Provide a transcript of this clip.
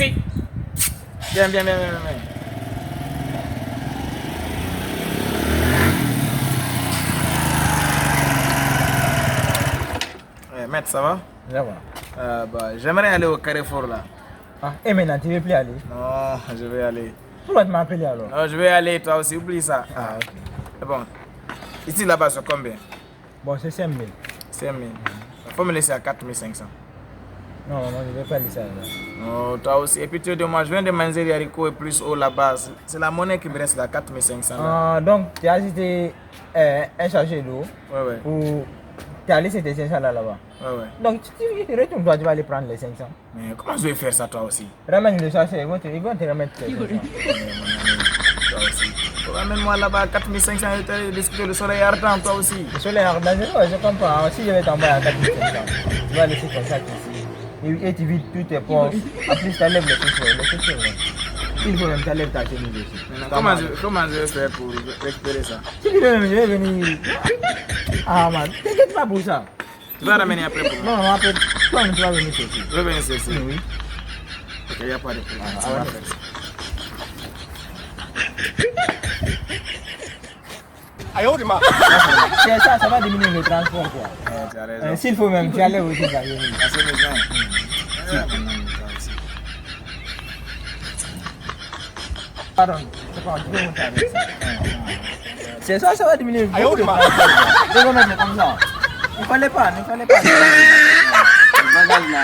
puis. Bien. Maître, ça va? Ça va. J'aimerais aller au Carrefour là. Ah, et maintenant, tu ne veux plus aller? Non, je vais aller. Pourquoi tu m'as appelé alors? Non, je vais aller, toi aussi, oublie ça. Ah, ok. C'est bon. Ici, là-bas, c'est combien? Bon, c'est 5 000. 5 000. Il faut me laisser à 4 500. Non, je ne vais pas laisser ça. Non, toi aussi. Et puis, tu dis, moi, je viens de manger des haricots et plus haut là-bas. C'est la monnaie qui me reste là, 4 500. Ah, donc, tu as acheté un sachet d'eau. Ouais. Ou tu as laissé tes 500 là-bas. Ouais. Donc, tu retournes, toi, tu vas aller prendre les 500. Mais comment je vais faire ça, toi aussi? Ramène le sachet, ils vont te remettre tes 500. Toi aussi. Ramène-moi là-bas à 4 500 et discuter le soleil ardent, toi aussi. Le soleil ardent, je comprends. Si je vais t'envoyer à 4 500, tu vas laisser ton sac ici. Et tu vides tous tes poches. En plus, tu enlèves les chaussures. Il faut même t'enlèves ta chemise aussi. Comment je vais faire pour récupérer ça? Si tu veux même, je vais venir. Ah, man, t'inquiète pas pour ça. Tu vas ramener après pour moi? Non, après, toi, tu vas venir ceci. Je vais venir ceci. Oui. Ok, il n'y a pas de problème. Ah, On va ouais. faire ça. C'est ça, ça va diminuer le transport, quoi. Tu as raison. S'il faut même, tu enlèves aussi ta chemise. Ah, c'est besoin. Pardon, c'est pas, tu peux monter avec ça. C'est ça, ça va diminuer beaucoup le transport. Je vais mettre comme ça. Ne fallait pas. Le bagage là.